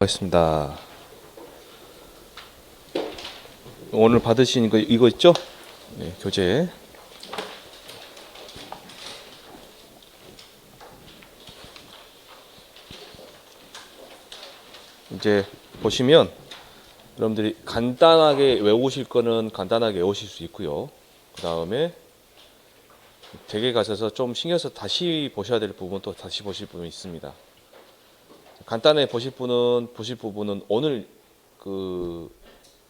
하겠습니다. 오늘 받으신 이거 있죠? 네, 교재. 이제 보시면 여러분들이 간단하게 외우실 거는 간단하게 외우실 수 있고요. 그 다음에 댁에 가셔서 좀 신경 써서 다시 보셔야 될 부분 또 다시 보실 부분이 있습니다. 간단하게 보실 부분은 오늘 그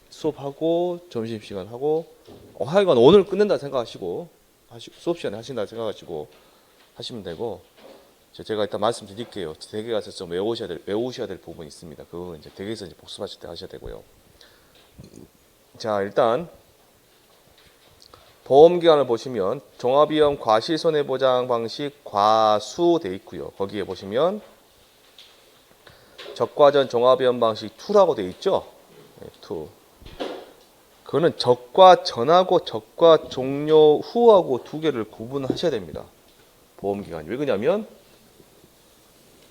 수업하고 점심시간 하고 하여간 오늘 끝낸다 생각하시고 수업 시간에 하신다 생각하시고 하시면 되고, 제가 일단 말씀드릴게요. 댁에 가서 좀 외우셔야 될 부분이 있습니다. 그거는 이제 댁에서 이제 복습하실 때 하셔야 되고요. 자, 일단 보험기간을 보시면 종합위험 과실손해보장 방식 과수 돼 있고요. 거기에 보시면 적과전 종합위험 방식 2라고 돼 있죠. 네, 2. 그거는 적과 전하고 적과 종료 후하고 두 개를 구분하셔야 됩니다. 보험기간이. 왜 그러냐면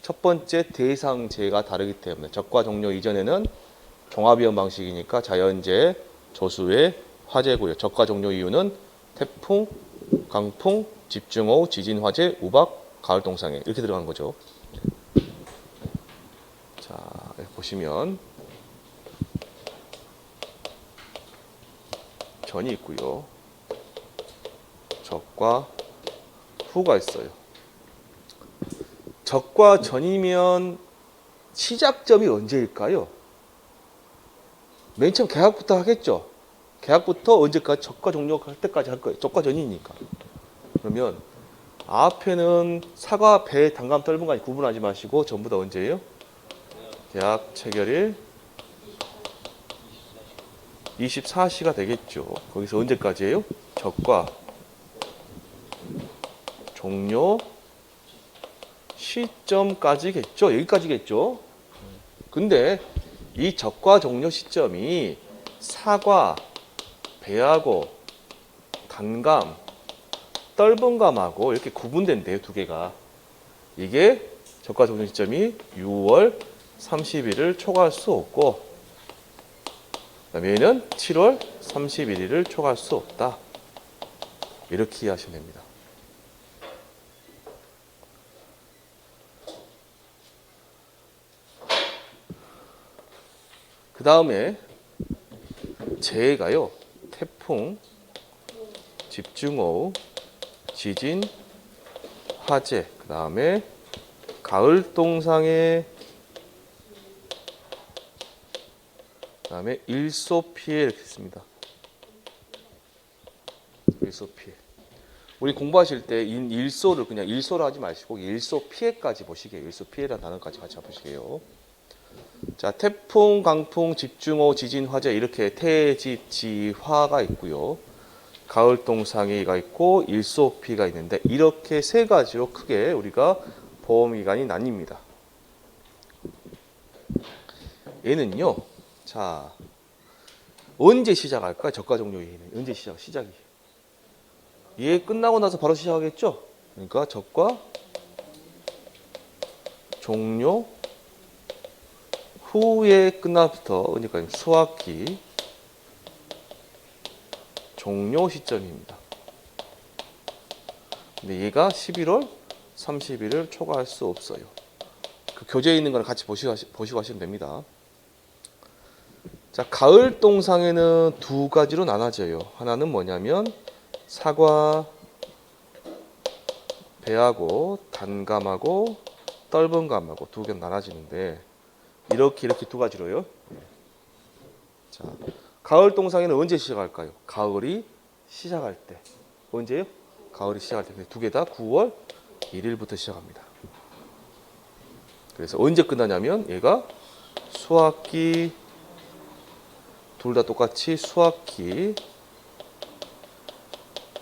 첫 번째 대상재가 다르기 때문에 적과 종료 이전에는 종합위험 방식이니까 자연재해, 조수해, 화재고요. 적과 종료 이유는 태풍, 강풍, 집중호우, 지진, 화재, 우박, 가을 동상해 이렇게 들어가는 거죠. 자, 보시면 전이 있고요. 적과 후가 있어요. 적과 전이면 시작점이 언제일까요? 맨 처음 계약부터 하겠죠. 계약부터 언제까지 적과 종료할 때까지 할 거예요. 적과 전이니까. 그러면 앞에는 사과, 배, 단감, 떫은까지 구분하지 마시고 전부 다 언제예요? 계약 체결일 24시가 되겠죠. 거기서 언제까지예요? 적과 종료 시점까지겠죠. 여기까지겠죠. 근데 이 적과 종료 시점이 사과, 배하고 단감, 떫은감하고 이렇게 구분된대요. 두 개가. 이게 적과 종료 시점이 6월 30일을 초과할 수 없고, 그다음에 얘는 7월 31일을 초과할 수 없다. 이렇게 이해하시면 됩니다. 그 다음에 재해가요. 태풍, 집중호우, 지진, 화재, 그 다음에 가을 동상해, 그 다음에 일소 피해 이렇게 있습니다. 일소 피해. 우리 공부하실 때 일소를 그냥 일소로 하지 마시고 일소 피해까지 보시게요. 일소 피해라는 단어까지 같이 보시게요. 자, 태풍, 강풍, 집중호우, 지진, 화재 이렇게 태집지화가 있고요. 가을 동상해가 있고 일소피가 있는데 이렇게 세 가지로 크게 우리가 보험기간이 나뉩니다. 얘는요. 자, 언제 시작할까? 적과 종료 얘는 언제 시작이? 얘 끝나고 나서 바로 시작하겠죠? 그러니까 적과 종료 후에 끝나부터 그러니까 수학기 종료 시점입니다. 근데 얘가 11월 30일을 초과할 수 없어요. 그 교재에 있는 거랑 같이 보시고 하시면 됩니다. 자, 가을 동상에는 두 가지로 나눠져요. 하나는 뭐냐면 사과, 배하고 단감하고 떫은감하고 두 개로 나눠지는데 이렇게 두 가지로요. 자, 가을 동상에는 언제 시작할까요? 가을이 시작할 때. 언제요? 가을이 시작할 때. 두 개 다 9월 1일부터 시작합니다. 그래서 언제 끝나냐면 얘가 수학기 둘 다 똑같이 수학기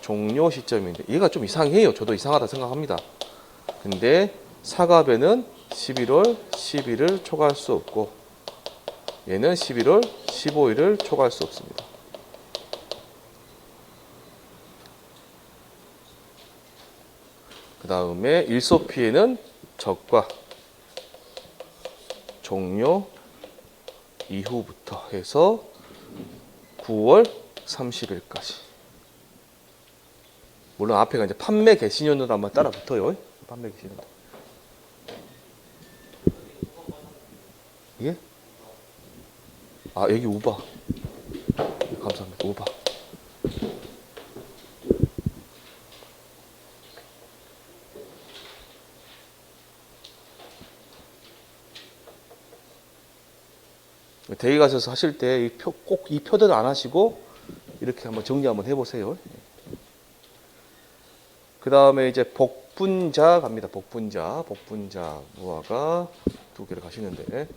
종료 시점인데 얘가 좀 이상해요. 저도 이상하다 생각합니다. 근데 사과배는 11월 10일을 초과할 수 없고 얘는 11월 15일을 초과할 수 없습니다. 그 다음에 일소피해는 적과 종료 이후부터 해서 9월 30일까지. 물론 앞에가 이제 판매 개시년으로 한번 따라 붙어요. 판매 개시년. 예? 아, 여기 우바. 감사합니다. 우바. 대기 가셔서 하실 때 꼭 이 표들을 안 하시고 이렇게 한번 정리 한번 해보세요. 그 다음에 이제 복분자 갑니다. 복분자 무화과 2개를 가시는데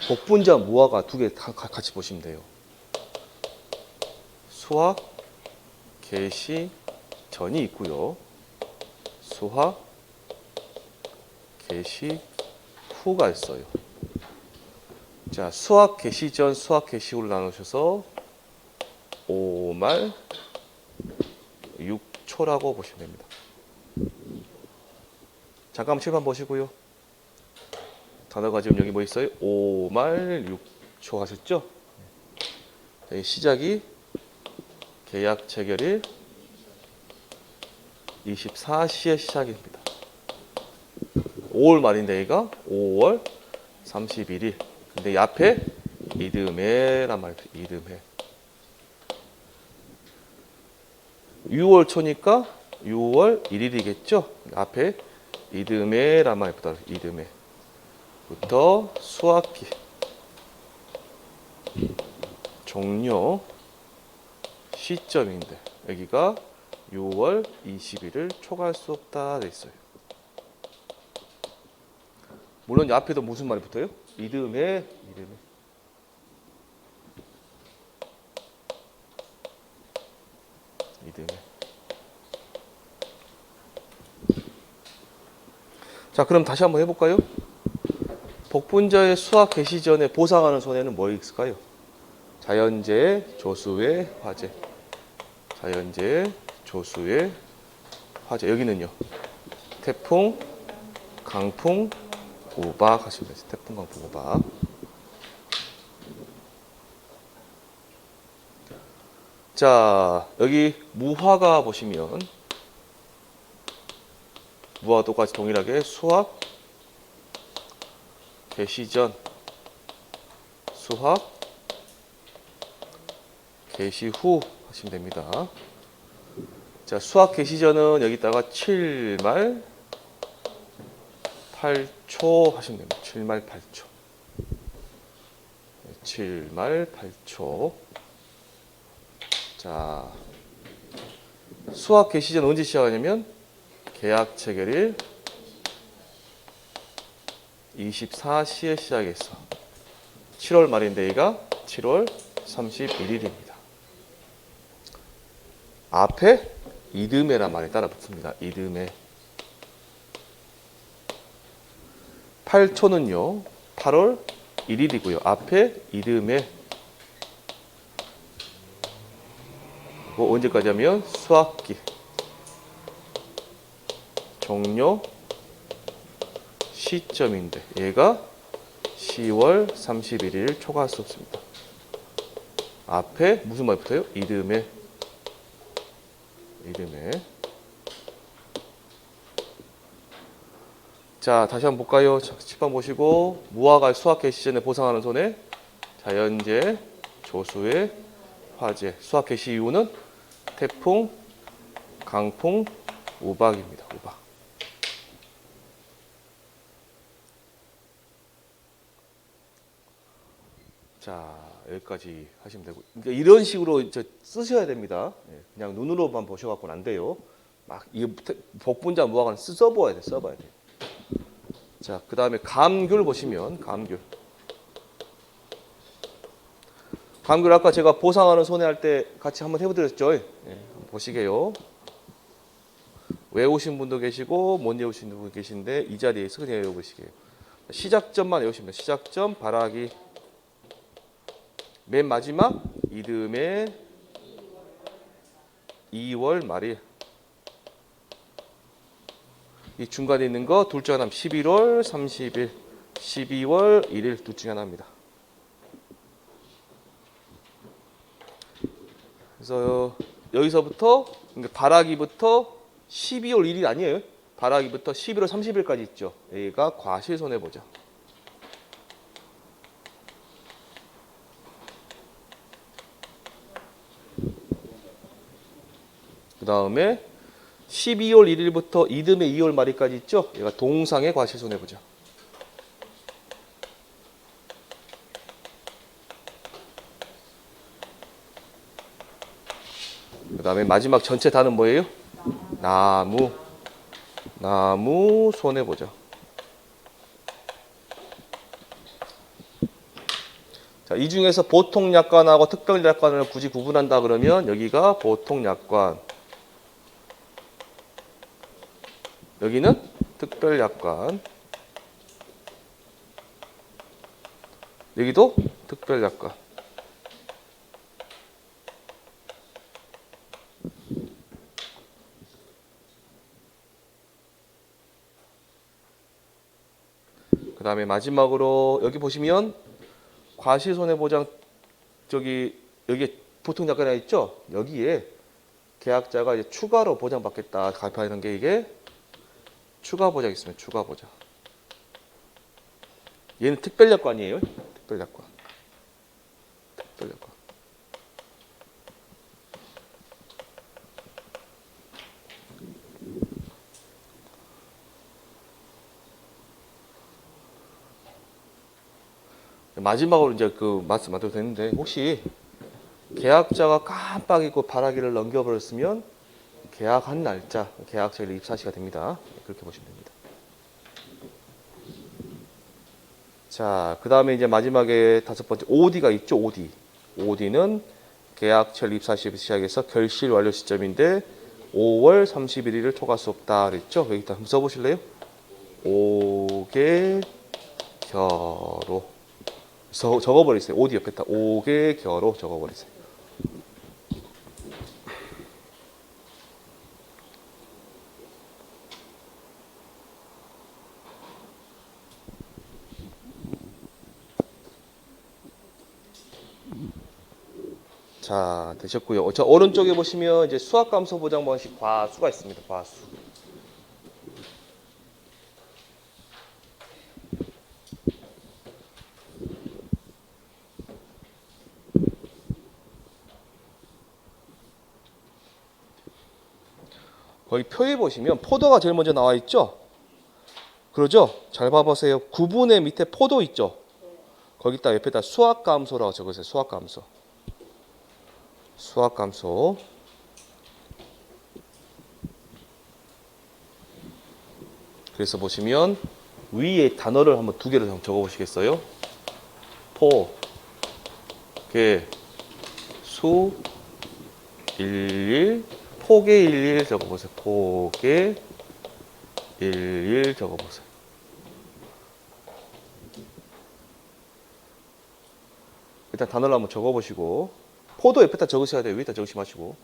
복분자 무화과 2개 같이 보시면 돼요. 수확 개시 전이 있고요. 수확 개시 후가 있어요. 자, 수확 개시 전, 수확 개시 후를 나누셔서 5말 6초라고 보시면 됩니다. 잠깐만 칠판 보시고요. 단어가 지금 여기 뭐 있어요? 5말 6초 하셨죠? 시작이 계약 체결일 24시에 시작입니다. 5월 말인데 얘가 5월 31일. 근데 이 앞에 이듬해란 말이죠. 이듬해. 6월 초니까 6월 1일이겠죠? 앞에 이듬해란 말부터 이듬해부터 수확기 종료 시점인데 여기가 6월 20일을 초과할 수 없다 돼 있어요. 물론 앞에도 무슨 말이 붙어요? 이듬해. 자, 그럼 다시 한번 해볼까요? 복분자의 수확 개시 전에 보상하는 손해는 뭐 있을까요? 자연재해, 조수의 화재. 자연재해, 조수의 화재. 여기는요. 태풍, 강풍, 우박 하시면 되죠. 태풍, 강풍, 우박. 자, 여기 무화과 보시면 무화과 똑같이 동일하게 수확 개시 전, 수확 개시 후 하시면 됩니다. 자, 수확 개시 전은 여기다가 7말 8초 하시면 됩니다. 7말 8초. 7말 8초. 자, 수확 개시 전 언제 시작하냐면 계약 체결일 24시에 시작했어. 7월 말인데 얘가 7월 31일입니다. 앞에 이듬해란 말이 따라 붙습니다. 이듬해. 8초는요. 8월 1일이고요. 앞에 이듬해. 뭐 언제까지 하면 수확기 종료 시점인데 얘가 10월 31일 초과할 수 없습니다. 앞에 무슨 말이 붙어요? 이듬해. 자, 다시 한번 볼까요? 칠판 보시고 무화과 수확 개시 전에 보상하는 손해 자연재해, 조수의 화재. 수확 개시 이후는 태풍, 강풍, 우박입니다. 우박. 자, 여기까지 하시면 되고, 그러니까 이런 식으로 쓰셔야 됩니다. 그냥 눈으로만 보셔갖고는 안 돼요. 막 이 복분자 무화과는 써봐야 돼. 자, 그 다음에 감귤 보시면 감귤 아까 제가 보상하는 손해할 때 같이 한번 해보드렸죠. 한번 보시게요. 외우신 분도 계시고 못 외우신 분도 계신데 이 자리에서 그냥 외워보시게요. 시작점만 외우시면 돼요. 시작점 바라기 맨 마지막 이듬해 2월 말일. 이 중간에 있는 거 둘 중 하나 11월 30일, 12월 1일 둘 중에 하나입니다. 그래서 여기서부터 그러니까 발하기부터 12월 1일 아니에요. 발하기부터 11월 30일까지 있죠. 여기가 과실손해보장. 그 다음에 12월 1일부터 이듬해 2월 말일까지 있죠. 얘가 동상의 과실손해보장. 그 다음에 마지막 전체 단은 뭐예요? 나무 손해보장. 자, 이 중에서 보통약관하고 특별약관을 굳이 구분한다 그러면 여기가 보통약관, 여기는 특별약관, 여기도 특별약관. 그 다음에 마지막으로 여기 보시면 과실손해보장 여기 보통약관에 있죠. 여기에 계약자가 이제 추가로 보장받겠다 가입하는 게 이게 추가보장이 있으면 추가보장. 얘는 특별약관이에요. 특별약관. 마지막으로 이제 그 말씀 안 드려도 되는데 혹시 계약자가 깜빡 잊고 발하기를 넘겨버렸으면 계약한 날짜, 계약서일 입사시가 됩니다. 그렇게 보시면 됩니다. 자, 그 다음에 이제 마지막에 다섯 번째 OD가 있죠. OD는 계약철 입사시 시작해서 결실 완료 시점인데 5월 31일을 초과할 수 없다 그랬죠. 여기 다 한번 써보실래요? 5개 겨로 적어버리세요. OD 옆에다 5개 겨로 적어버리세요. 자, 되셨고요. 저 오른쪽에 보시면 이제 수학감소 보장 방식 과수가 있습니다. 과수. 거기 표에 보시면 포도가 제일 먼저 나와 있죠? 그러죠? 잘 봐보세요. 구분의 밑에 포도 있죠? 거기다 옆에다 수학감소라고 적으세요. 수학감소. 그래서 보시면 위에 단어를 한번 두 개를 적어 보시겠어요? 포, 개, 수, 일일, 포개 일일 적어보세요. 포개 일일 적어보세요. 일단 단어를 한번 적어보시고 포도 옆에다 적으셔야 돼요. 위에다 적으시 마시고.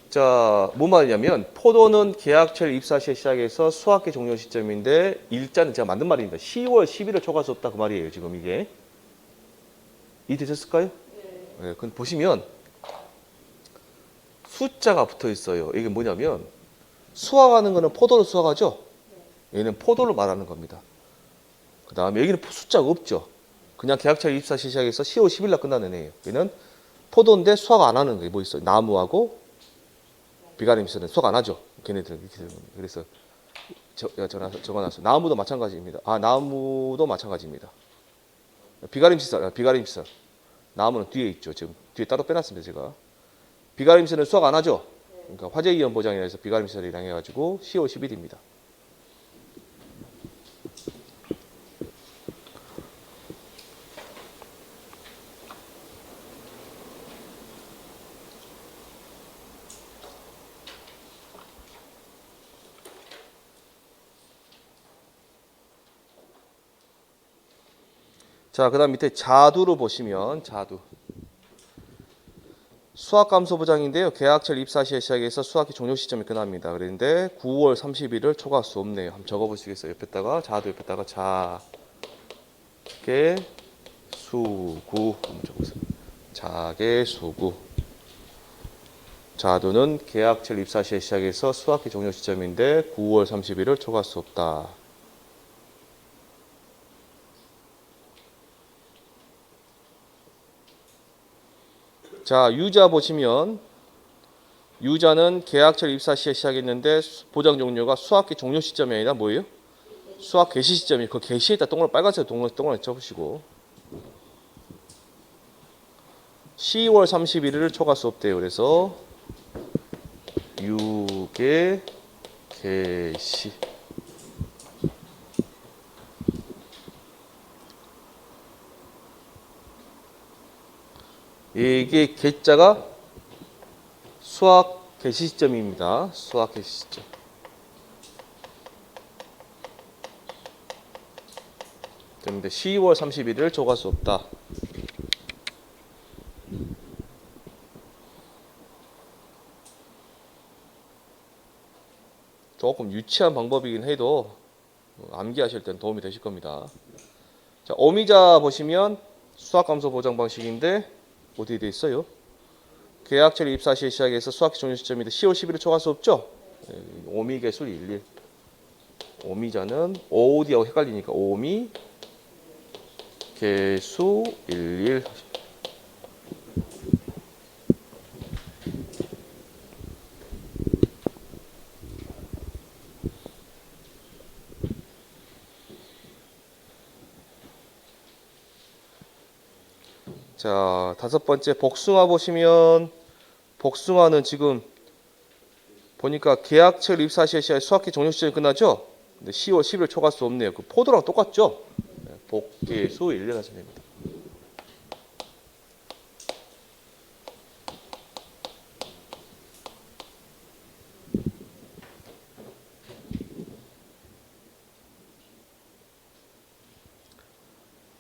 자, 뭔 말이냐면 포도는 계약철 입사 시에 시작해서 수학기 종료 시점인데 일자는 제가 만든 말입니다. 10월 11일 초과할 수 없다 그 말이에요. 지금 이게 이해되셨을까요? 네. 근데 보시면 숫자가 붙어 있어요. 이게 뭐냐면 수학하는 거는 포도를 수학하죠. 얘는 포도를 말하는 겁니다. 그 다음에 여기는 숫자가 없죠. 그냥 계약철 입사 시작해서 10월 10일 날 끝나는 애예요. 얘는 포도인데 수학 안 하는 게 뭐 있어요? 나무하고 비가림수는 수학 안 하죠. 걔네들은 이렇게 되는 겁니다. 그래서 적어놨어요. 나무도 마찬가지입니다. 나무도 마찬가지입니다. 비가림시설. 나무는 뒤에 있죠. 지금 뒤에 따로 빼놨습니다. 제가. 비가림시설은 수학 안 하죠. 그러니까 화재위험 보장이라 해서 비가림시설이랑 해가지고 10월 10일입니다. 자, 그 다음 밑에 자두를 보시면 자두. 수학감소부장인데요. 계약철 입사 시에 시작해서 수학기 종료 시점이 끝납니다. 그런데 9월 30일을 초과할 수 없네요. 한번 적어보시겠어요? 옆에다가 자두 옆에다가 자계수구 한번 적어보세요. 자계수구. 자두는 계약철 입사 시에 시작해서 수학기 종료 시점인데 9월 30일을 초과할 수 없다. 자, 유자 보시면 유자는 계약철 입사 시에 시작했는데 보장 종료가 수학기 종료 시점이 아니라 뭐예요? 수학 개시 시점이 그 개시에다 동그란 빨간색 동그란 적으시고 10월 31일을 초과할 수 없대요. 그래서 유계 개시 이게 개자가 수학 개시 시점입니다. 수학 개시 시점. 그런데 10월 31일을 초과할 수 없다. 조금 유치한 방법이긴 해도 암기하실 땐 도움이 되실 겁니다. 자, 어미자 보시면 수학감소 보장 방식인데 어디에 돼 있어요? 계약철 입사 시에 시작해서 수학기 종료 시점인데 10월 10일을 초과할 수 없죠? 오미 개수 11. 오미자는 OOD하고 헷갈리니까 오미 개수 11. 자, 다섯 번째 복숭아 보시면 복숭아는 지금 보니까 계약철 입사 시에 시작해 수학기 종료 시점이 끝나죠? 근데 10월 10일 초과할 수 없네요. 그 포도랑 똑같죠? 복개수 11 하시면 됩니다.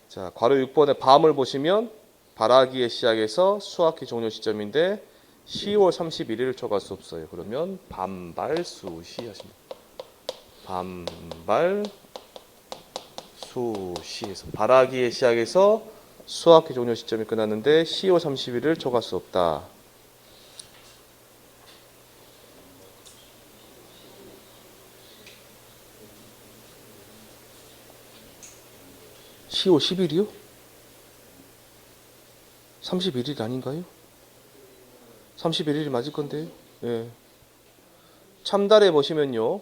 자, 괄호 6번의 밤을 보시면 발하기에 시작해서 수학기 종료 시점인데 10월 31일을 초과할 수 없어요. 그러면 밤발수시 하십니다. 밤발수시에서 발하기에 시작해서 수학기 종료 시점이 끝났는데 10월 30일을 초과할 수 없다. (10월 10일이요) 31일 아닌가요? 31일이 맞을 건데요. 예. 참달에 보시면요.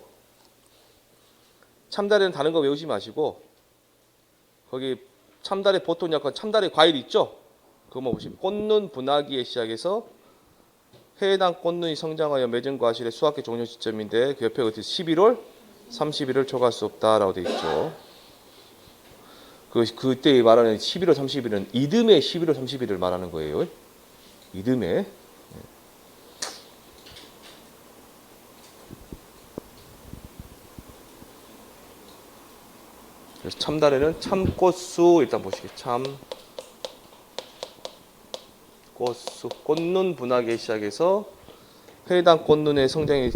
참달에는 다른 거 외우지 마시고 거기 참달에 보통 약간 참달에 과일 있죠? 그거만 보시면 꽃눈 분화기에 시작해서 해당 꽃눈이 성장하여 맺은 과실의 수학기 종료 시점인데 그 옆에 어디 11월 30일을 초과할 수 없다라고 되어 있죠. 그때 말하는 11월 30일은 이듬해 11월 30일을 말하는 거예요. 이듬해. 그래서 참달에는 참꽃수 일단 보시게 참꽃수 꽃눈 분화기에 시작해서 해당 꽃눈의 성장이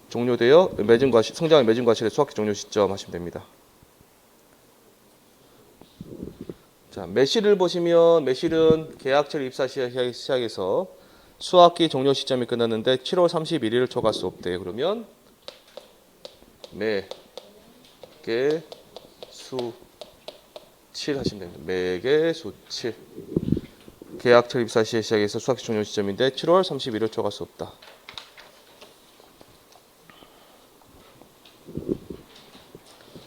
종료되어 성장의 맺은 과실의 수학기 종료 시점 하시면 됩니다. 자, 매실을 보시면 매실은 계약철 입사 시작해서 수학기 종료 시점이 끝났는데 7월 31일을 초과할 수 없대요. 그러면 매개수 7 하시면 됩니다. 매개수 7. 계약철 입사 시작해서 수학기 종료 시점인데 7월 31일을 초과할 수 없다.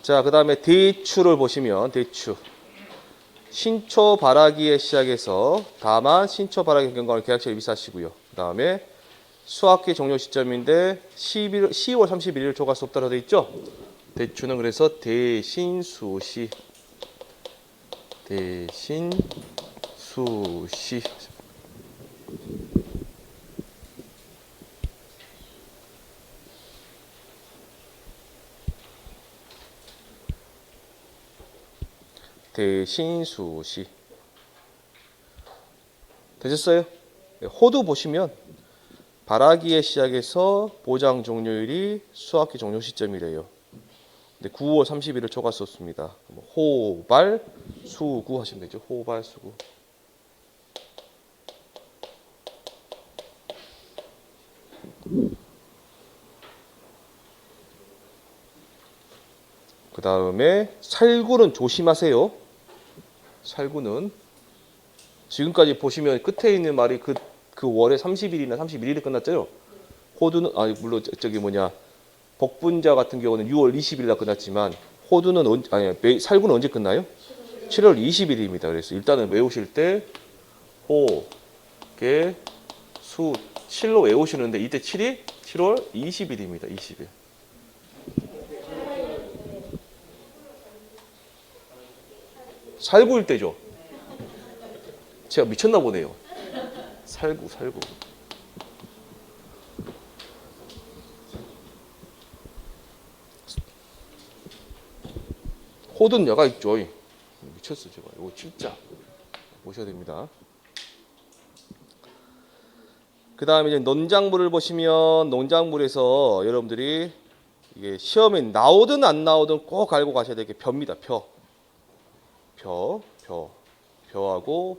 자, 그 다음에 대추를 보시면 대추. 신초 발하기에 시작해서 다만 신초 발하기 경과는 계약철 입사하시고요. 그 다음에 수학기 종료 시점인데 10월 31일 초과할 수 없다고 되어 있죠. 대추는 그래서 대신수시 대신 수시. 되셨어요? 호두 보시면 발화기에 시작해서 보장 종료일이 수학기 종료 시점이래요. 근데 9월 30일을 초과 썼습니다. 호발 수구 하시면 되죠. 호발 수구. 그 다음에 살구는 조심하세요. 살구는 지금까지 보시면 끝에 있는 말이 그 월에 30일이나 31일에 끝났죠. 호두는 물론 저기 복분자 같은 경우는 6월 20일 날 끝났지만 호두는 살구는 언제 끝나요? 7월 20일입니다. 그래서 일단은 외우실 때 호, 개, 수, 7로 외우시는데 이때 7이 7월 20일입니다. 20일. 살구일 때죠. 제가 미쳤나 보네요. 살구. 호든 여가 있죠. 미쳤어 제가. 이거 진짜 보셔야 됩니다. 그 다음에 이제 농작물을 보시면 농작물에서 여러분들이 이게 시험에 나오든 안 나오든 꼭 알고 가셔야 될 게 벼입니다. 벼하고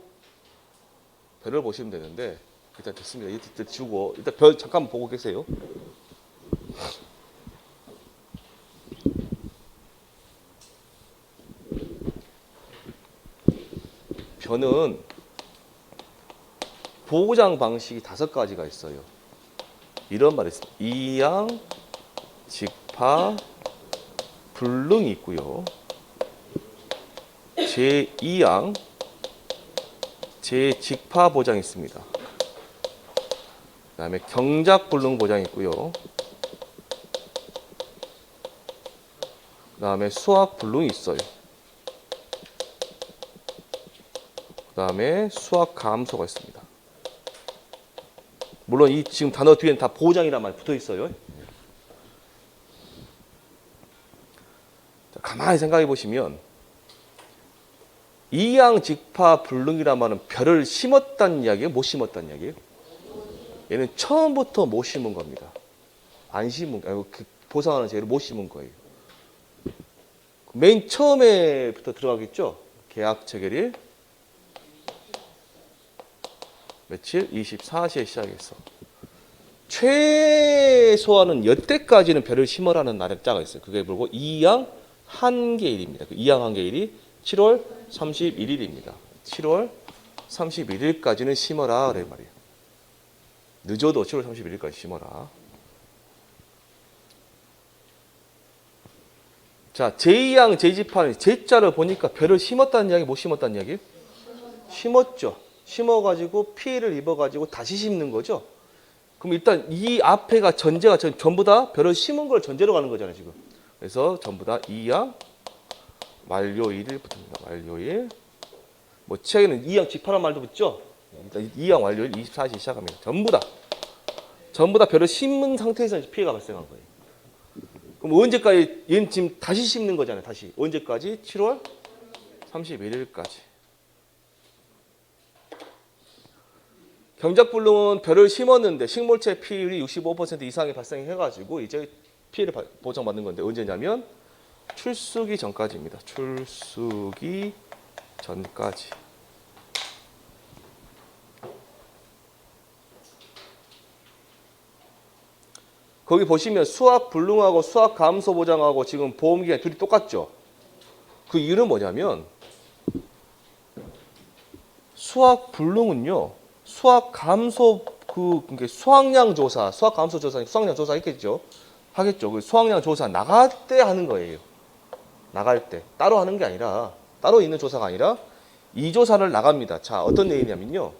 벼를 보시면 되는데 일단 됐습니다. 일단 지우고 일단 벼 잠깐 보고 계세요. 벼는 보장 방식이 5가지가 있어요. 이런 말이 있습니다. 이양, 직파, 불능이 있고요. 제2양, 제-직파 보장이 있습니다. 그 다음에 경작불능 보장이 있고요. 그 다음에 수학불능이 있어요. 그 다음에 수학감소가 있습니다. 물론 이 지금 단어 뒤에는 다 보장이란 말 붙어 있어요. 자, 가만히 생각해 보시면 이양직파 불능이란 말은 벼를 심었다는 이야기예요? 못 심었다는 이야기예요? 얘는 처음부터 못 심은 겁니다. 안 심은 거예요. 보상하는 재를 못 심은 거예요. 맨 처음에부터 들어가겠죠? 계약 체결일 며칠? 24시에 시작해서 최소한은 여태까지는 벼를 심어라는 날짜가 있어요. 그게 뭐고 이양 한계일입니다. 그 이양 한계일이 7월 31일입니다. 7월 31일까지는 심어라 그래 말이에요. 늦어도 7월 31일까지 심어라. 자, 제2양 제2판 제자를 보니까 벼를 심었다는 이야기 못 심었다는 이야기? 심었죠. 심어가지고 피해를 입어가지고 다시 심는 거죠. 그럼 일단 이 앞에가 전제가 전부 다 벼를 심은 걸 전제로 가는 거잖아요 지금. 그래서 전부 다 2양 완료일을 붙습니다. 완료일. 뭐 책에는 2양 직파란 말도 붙죠. 일단 2양 완료일 24시 시작합니다. 전부 다 벼를 심은 상태에서 피해가 발생한 거예요. 그럼 언제까지? 얘는 지금 다시 심는 거잖아요. 다시 언제까지? 7월 31일까지. 경작불능은 벼를 심었는데 식물체 피해율이 65% 이상이 발생해가지고 이제 피해를 보장받는 건데 언제냐면 출수기 전까지입니다. 출수기 전까지. 거기 보시면 수학 불능하고 수학 감소 보장하고 지금 보험기간 둘이 똑같죠. 그 이유는 뭐냐면 수학 불능은요. 수학 감소 그게 수확량 조사, 수학 감소 조사, 수확량 조사 했겠죠. 하겠죠. 그 수확량 조사 나갈 때 하는 거예요. 나갈 때 따로 하는 게 아니라 따로 있는 조사가 아니라 이 조사를 나갑니다. 자, 어떤 내용이냐면요.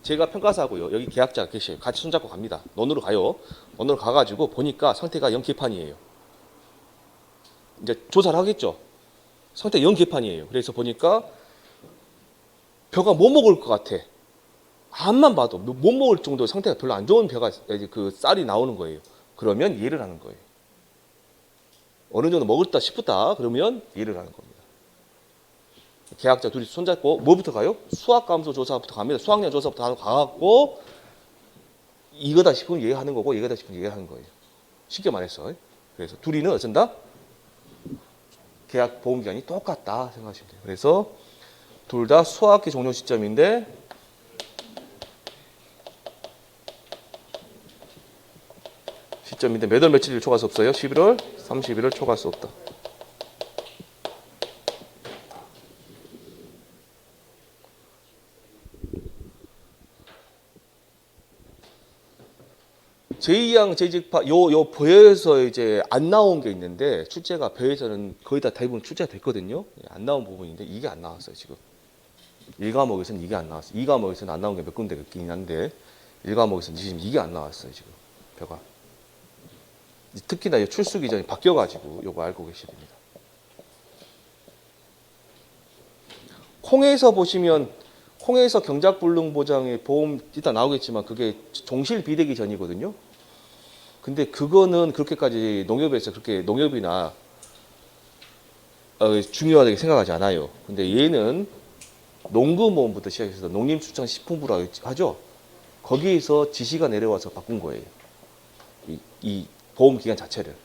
제가 평가사고요. 여기 계약자가 계셔요. 같이 손잡고 갑니다. 논으로 가요. 논으로 가가지고 보니까 상태가 영개판이에요. 이제 조사를 하겠죠. 상태가 영개판이에요. 그래서 보니까 벼가 못 먹을 것 같아. 암만 봐도 못 먹을 정도 상태가 별로 안 좋은 벼가 그 쌀이 나오는 거예요. 그러면 이해를 하는 거예요. 어느 정도 먹었다 싶었다 그러면 이해를 하는 겁니다. 계약자 둘이 손잡고 뭐부터 가요? 수학감소 조사부터 갑니다. 수학량 조사부터 가갖고 이거다 싶으면 얘기하는 거고 이거다 싶으면 얘기하는 거예요. 쉽게 말해서. 그래서 둘이는 어쩐다? 계약 보험 기간이 똑같다 생각하시면 돼요. 그래서 둘 다 수학기 종료 시점인데 몇 월 며칠 초과할 수 없어요? 11월 31일 초과할 수 없다. 제2항 재직파 요 보에서 이제 안 나온 게 있는데 출제가 배에서는 거의 다 대부분 출제가 됐거든요. 안 나온 부분인데 이게 안 나왔어요 지금. 1과목에서는 이게 안 나왔어요. 2과목에서는 안 나온 게 몇 군데 있긴 한데 1과목에서는 지금 이게 안 나왔어요 지금 벼가. 특히나 출수 기전이 바뀌어가지고 요거 알고 계셔야 됩니다. 콩에서 보시면 콩에서 경작불능보장의 보험 일단 나오겠지만 그게 종실 비대기 전이거든요. 근데 그거는 그렇게까지 농협에서 그렇게 농협이나 중요하다고 생각하지 않아요. 근데 얘는 농구모험부터 시작해서 농림축산식품부라고 하죠. 거기에서 지시가 내려와서 바꾼 거예요. 이 보험 기간 자체를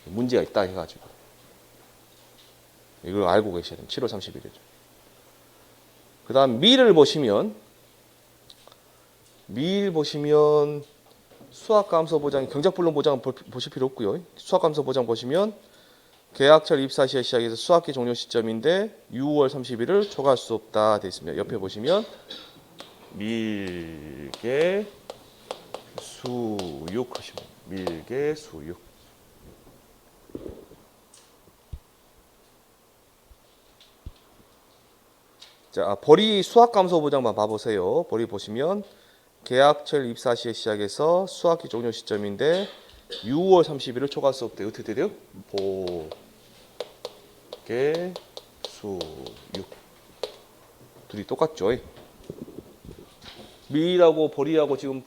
문제가 있다 해가지고 이걸 알고 계셔야 돼요. 7월 31일. 그 다음 밀을 보시면 수학감소 보장, 경작불능 보장 보실 필요 없고요. 수학감소 보장 보시면 계약철 입사 시에 시작해서 수학기 종료 시점인데 6월 30일을 초과할 수 없다 되어 있습니다. 옆에 보시면 밀계 수육 하시면 밀계 수육. 자, 벌이 수학감소 보장만 봐보세요. 벌이 보시면 계약철 입사 시에 시작해서 수학기 종료 시점인데 6월 30일을 초과할 수 없대요. 어떻게 돼요? 보계 수육 둘이 똑같죠? 밀하고 벌이하고 지금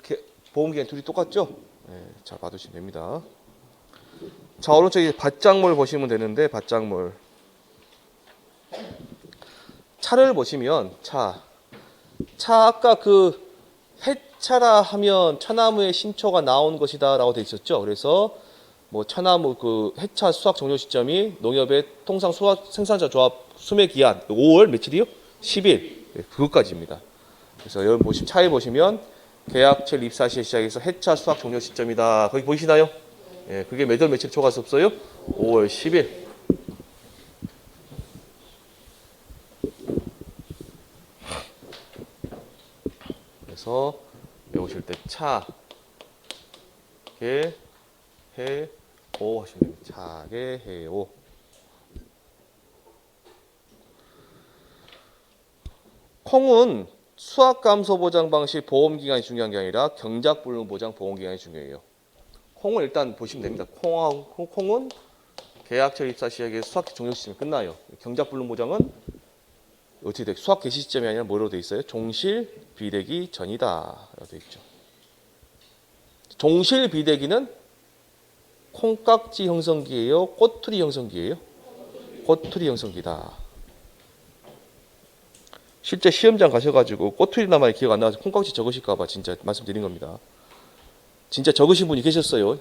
보험기간 둘이 똑같죠? 네, 잘 봐두시면 됩니다. 자, 오른쪽에 밭작물 보시면 되는데 밭작물 차를 보시면 차 아까 그 해차라 하면 차나무의 신초가 나온 것이다 라고 되어 있었죠. 그래서 뭐 차나무 그 해차 수확 종료 시점이 농협의 통상 수확 생산자 조합 수매 기한 5월 며칠이요? 10일. 네, 그것까지입니다. 그래서 여기 보시면 차에 보시면 계약철 입사 시에 시작해서 해차 수확 종료 시점이다. 거기 보이시나요? 예, 그게 몇 월 며칠 초과할 수 없어요? 5월 10일. 그래서 외우실 때 차, 개, 해, 오 하시면 됩니다. 차, 개, 해, 오. 콩은 수학감소 보장 방식 보험 기간이 중요한 게 아니라 경작불능 보장 보험 기간이 중요해요. 콩을 일단 보시면 됩니다. 콩은 계약철 입사 시작에 수학기 종료 시점이 끝나요. 경작불능 보장은 어떻게 돼? 수학 개시 시점이 아니라 뭐로 돼 있어요? 종실 비대기 전이다 라고 돼 있죠. 종실 비대기는 콩깍지 형성기예요? 꼬투리 형성기예요? 꼬투리 형성기다. 실제 시험장 가셔가지고 꼬투리나마 기억 안 나서 콩깍지 적으실까봐 진짜 말씀드린 겁니다. 진짜 적으신 분이 계셨어요.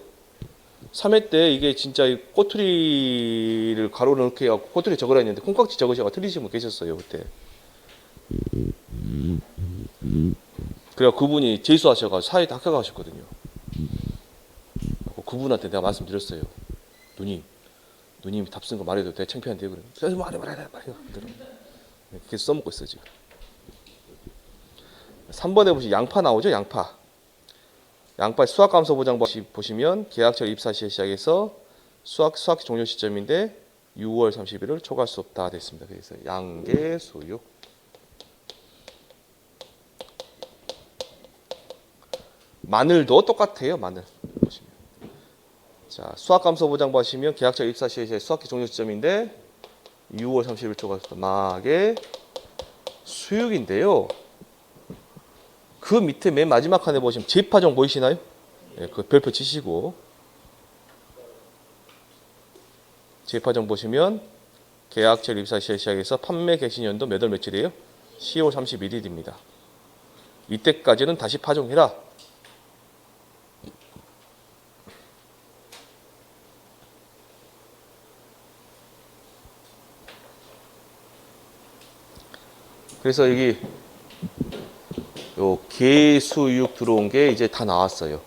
3회 때 이게 진짜 꼬투리를 가로 넣게 하고 꼬투리 적으라 했는데 콩깍지 적으셔가 틀리신 분 계셨어요 그때. 그래서 그분이 재수하셔가 사회 다 합격하셨거든요. 그분한테 내가 말씀드렸어요. 누님 답 쓴 거 말해도 돼? 창피한데 그래. 그래서 말해. 계속 써먹고 있어 지금. 3번에 보시면 양파 나오죠? 양파 수학감소 보장 보시면 계약철 입사 시에 시작해서 수학기 종료 시점인데 6월 30일을 초과할 수 없다 됐습니다. 그래서 양계 수육. 마늘도 똑같아요. 마늘 보시면. 자, 수학감소 보장 보시면 계약철 입사 시에 수학기 종료 시점인데 6월 30일 초과할 수 없다. 마계 수육인데요. 그 밑에 맨 마지막 칸에 보시면 재파종 보이시나요? 네, 그 별표 치시고 재파종 보시면 계약처 입사 시작해서 판매 개시 연도 몇 월 며칠이에요? 10월 31일입니다. 이때까지는 다시 파종해라. 그래서 여기 요 개수육 들어온 게 이제 다 나왔어요.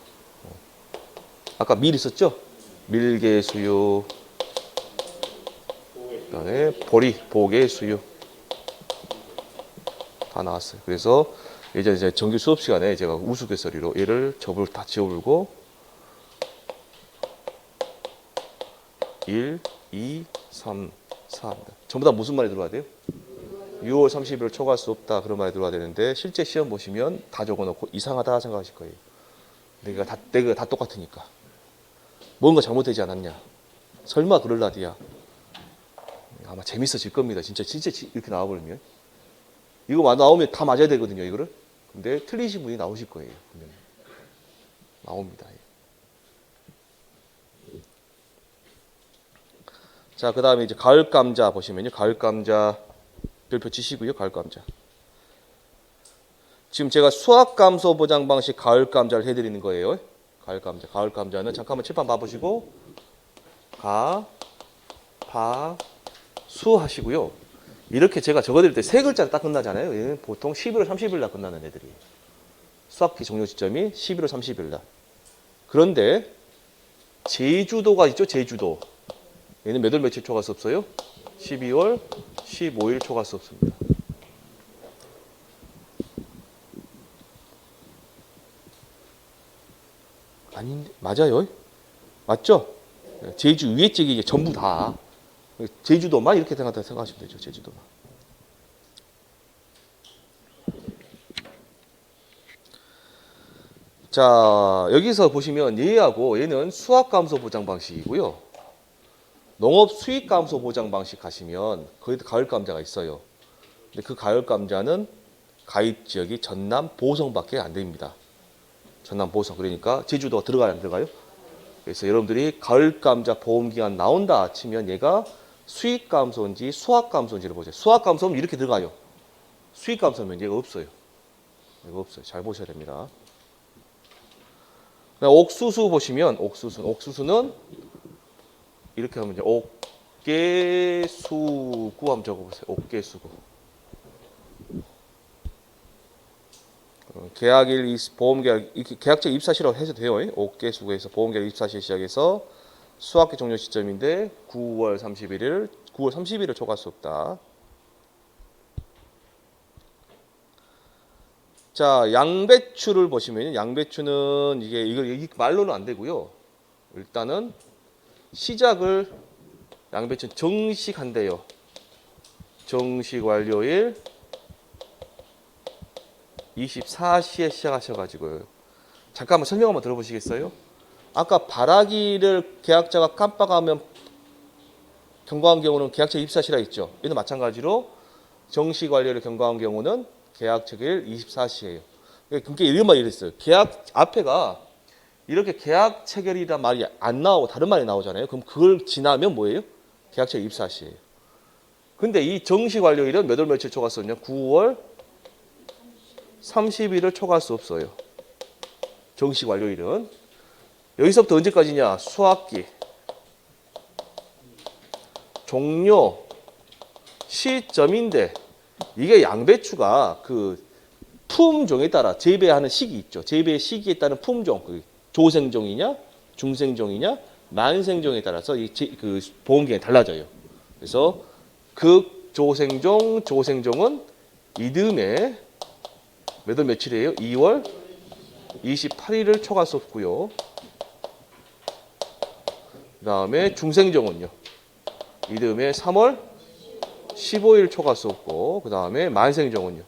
아까 밀 있었죠? 밀개수육, 그다음에 보리, 보개수육 다 나왔어요. 그래서 이제 정규 수업 시간에 제가 우스갯소리로 얘를 접을 다 지워불고 1, 2, 3, 4 전부 다 무슨 말이 들어와야 돼요? 6월 30일 초과할 수 없다 그런 말이 들어와야 되는데 실제 시험 보시면 다 적어놓고 이상하다 생각하실 거예요. 내가 다 똑같으니까 뭔가 잘못되지 않았냐? 설마 그럴 라디야? 아마 재밌어질 겁니다. 진짜 이렇게 나와버리면 이거 나오면 다 맞아야 되거든요. 이거를 근데 틀리신 분이 나오실 거예요. 분명히 나옵니다. 자, 그 다음에 이제 가을 감자 보시면요. 가을 감자 별표 치시고요. 가을 감자. 지금 제가 수학 감소 보장 방식 가을 감자를 해드리는 거예요. 가을 감자. 가을 감자는 잠깐만 칠판 봐보시고 수 하시고요. 이렇게 제가 적어드릴 때 세 글자로 딱 끝나잖아요. 얘는 보통 11월 30일 날 끝나는 애들이에요. 수학기 종료 시점이 11월 30일 날. 그런데 제주도가 있죠. 제주도. 얘는 몇 월 며칠 초과할 수 없어요? 12월 15일 초과할 수 없습니다. 아닌데 맞아요? 맞죠? 제주 위에 쪽이 전부 다 제주도만 이렇게 생각하시면 되죠. 제주도만. 자, 여기서 보시면 얘하고 얘는 수학 감소 보장 방식이고요. 농업 수익 감소 보장 방식 하시면 거기도 가을 감자가 있어요. 근데 그 가을 감자는 가입 지역이 전남 보성밖에 안 됩니다. 전남 보성. 그러니까 제주도가 들어가요, 안 들어가요? 그래서 여러분들이 가을 감자 보험 기간 나온다 치면 얘가 수익 감소인지 수학 감소인지를 보세요. 수학 감소면 이렇게 들어가요. 수익 감소면 얘가 없어요. 얘가 없어요. 잘 보셔야 됩니다. 옥수수 보시면 옥수수는 이렇게 하면 이제 옥계수구 한번 적어보세요. 옥계수구. 계약일 보험계약 계약적 입사시라고 해도 돼요. 옥계수구에서 보험계약 입사시 시작해서 수학기 종료 시점인데 9월 30일을 초과할 수 없다. 자, 양배추를 보시면 양배추는 이게 말로는 안 되고요. 일단은 시작을 양배추는 정식한대요. 정식 완료일 24시에 시작하셔가지고요. 잠깐만 설명 한번 들어보시겠어요? 아까 바라기를 계약자가 깜빡하면 경과한 경우는 계약처 입사시라 했죠. 얘도 마찬가지로 정식 완료를 경과한 경우는 계약 체결 24시예요. 그러니까 이런 말이 있어요. 계약 앞에가 이렇게 계약 체결이란 말이 안 나오고 다른 말이 나오잖아요. 그럼 그걸 지나면 뭐예요? 계약 체결 24시예요. 근데 이 정식 완료일은 몇 월 며칠 초과할 수 없냐? 9월 30일을 초과할 수 없어요. 정식 완료일은. 여기서부터 언제까지냐? 수학기 종료 시점인데 이게 양배추가 그 품종에 따라 재배하는 시기 있죠. 재배 시기에 따른 품종, 그 조생종이냐, 중생종이냐, 만생종에 따라서 그 보험기간이 달라져요. 그래서 조생종은 이듬해 몇 월 며칠이에요? 2월 28일을 초과할 수 없고요. 그 다음에 중생종은요. 이듬해 3월 15일 초과할 수 없고, 그 다음에 만생종은요.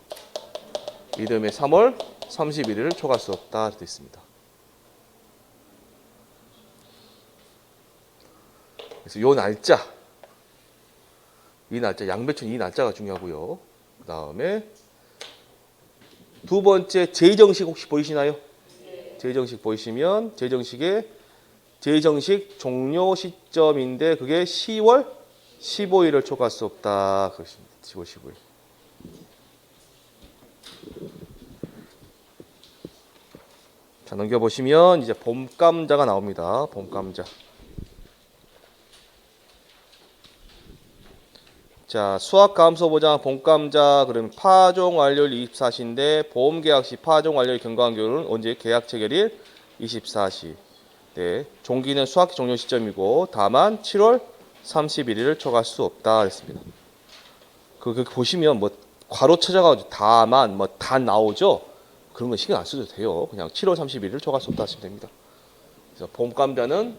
이듬해 3월 31일을 초과할 수 없다 되어 있습니다. 그래서 요 날짜, 이 날짜, 양배추는 이 날짜가 중요하고요. 그 다음에 두 번째 재정식 혹시 보이시나요? 재정식 보이시면 재정식 종료 시점인데 그게 10월 15일을 초과할 수 없다. 그것입니다. 10월 15일. 자, 넘겨보시면 이제 봄감자가 나옵니다. 봄감자. 자, 수확감소보장 봄감자. 그러면 파종 완료일 24시인데 보험 계약 시 파종 완료일 경과한결은 언제? 계약 체결일 24시. 네, 종기는 수확기 종료 시점이고 다만 7월 31일을 초과할 수 없다 했습니다. 그 보시면 뭐 괄호 찾아가지고 다만 뭐 다 나오죠. 그런 거 신경 안 써도 돼요. 그냥 7월 31일을 초과할 수 없다 하시면 됩니다. 그래서 봄감자는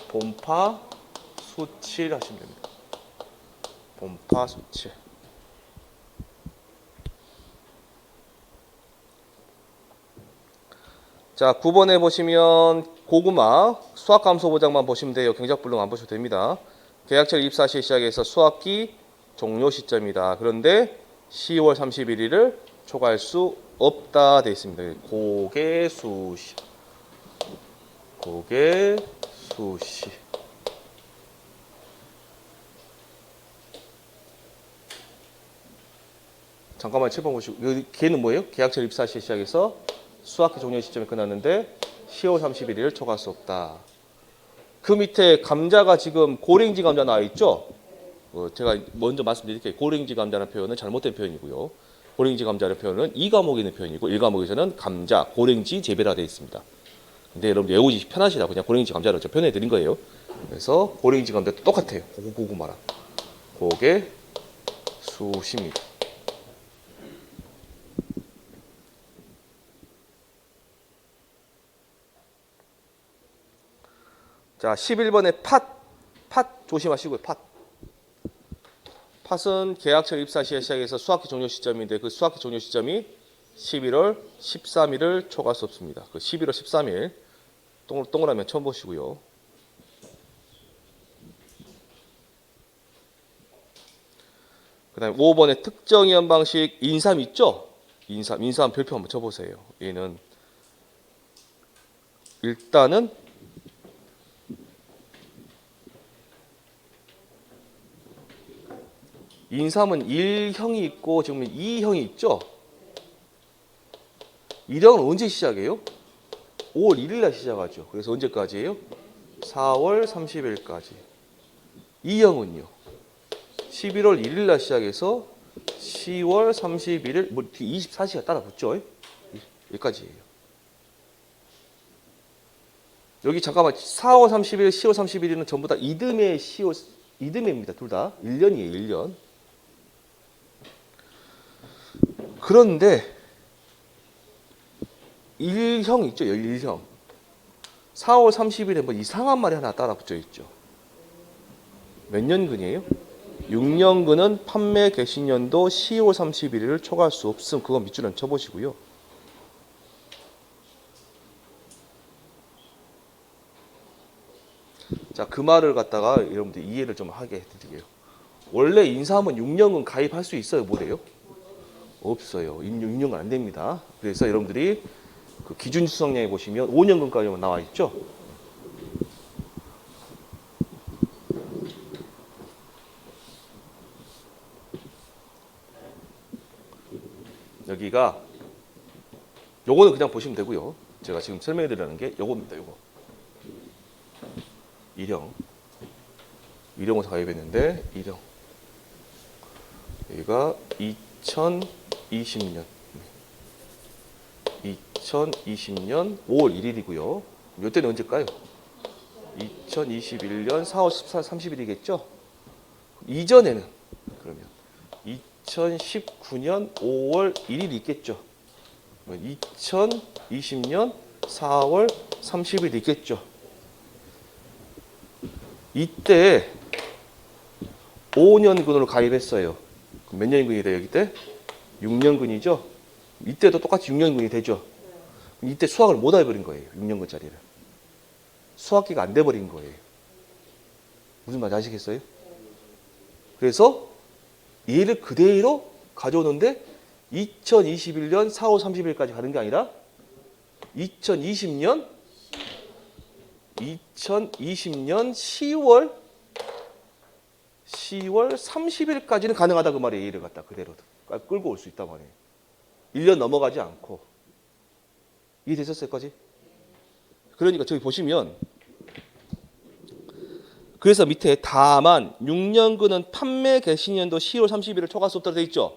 봄파 수칠 하시면 됩니다. 봄파 수칠. 자, 9번에 보시면 고구마 수확감소 보장만 보시면 돼요. 경작불능 안 보셔도 됩니다. 계약철 24시에 시작해서 수확기 종료 시점이다. 그런데 10월 31일을 초과할 수 없다 되어 있습니다. 고개수시. 고개수시. 잠깐만 7번 보시고, 걔는 뭐예요? 계약철 24시에 시작해서 수확기 종료 시점이 끝났는데 10월 31일을 초과할 수 없다. 그 밑에 감자가 지금 고랭지 감자 나와 있죠? 제가 먼저 말씀드릴게요. 고랭지 감자라는 표현은 잘못된 표현이고요. 고랭지 감자라는 표현은 2과목에 있는 표현이고 1과목에서는 감자, 고랭지 재배라 되어 있습니다. 근데 여러분 외우기 편하시라고 그냥 고랭지 감자를 표현해 드린 거예요. 그래서 고랭지 감자도 똑같아요. 고구마랑. 고개 수십니다. 자, 11번에 팥 조심하시고요. 팥은 계약철 입사 시에 시작해서 수확기 종료 시점인데 그 수확기 종료 시점이 11월 13일을 초과할 수 없습니다. 그 11월 13일 동그라미 처음 보시고요. 그 다음에 5번에 특정 이연 방식 인삼 있죠? 인삼 별표 한번 쳐보세요. 얘는 일단은 인삼은 1형이 있고 지금 2형이 있죠? 1형은 언제 시작해요? 5월 1일 날 시작하죠. 그래서 언제까지예요? 4월 30일까지. 2형은요? 11월 1일 날 시작해서 10월 31일 뭐 24시가 따라 붙죠? 여기까지예요. 여기 잠깐만 4월 30일, 10월 31일은 전부 다 이듬해입니다. 둘 다 1년이에요. 1년. 그런데 1형 있죠. 1형. 4월 30일에 뭐 이상한 말이 하나 따라 붙어 있죠. 몇 년근이에요? 6년근은 판매 개시년도 10월 31일을 초과할 수 없음. 그건 밑줄 안 쳐보시고요. 자, 그 말을 갖다가 여러분들 이해를 좀 하게 해드릴게요. 원래 인삼은 6년근 가입할 수 있어요? 뭐래요? 없어요. 6년근 안 됩니다. 그래서 여러분들이 그 기준 수확량에 보시면 5년근까지만 나와 있죠. 여기가 요거는 그냥 보시면 되고요. 제가 지금 설명해 드리는 게 요겁니다. 요거. 1형을 가입했는데 1형. 여기가 2020년 5월 1일이고요. 이때는 언제일까요? 2021년 4월 30일이겠죠? 이전에는 그러면 2019년 5월 1일이 있겠죠? 2020년 4월 30일이 있겠죠? 이때 5년근으로 가입했어요. 몇 년근이 돼요? 이때? 6년근이죠? 이때도 똑같이 6년근이 되죠? 이때 수확을 못 해버린 거예요. 6년근짜리를. 수확기가 안 돼버린 거예요. 무슨 말인지 아시겠어요? 그래서 얘를 그대로 가져오는데 2021년 4월 30일까지 가는 게 아니라 2020년 2020년 10월 30일까지는 가능하다 그 말이에요. 얘를 갖다 그대로 끌고 올 수 있단 말이에요. 1년 넘어가지 않고. 이해되셨을 거지? 그러니까 저기 보시면 그래서 밑에 다만 6년근은 판매 개시년도 10월 30일을 초과할 수 없다고 되어 있죠?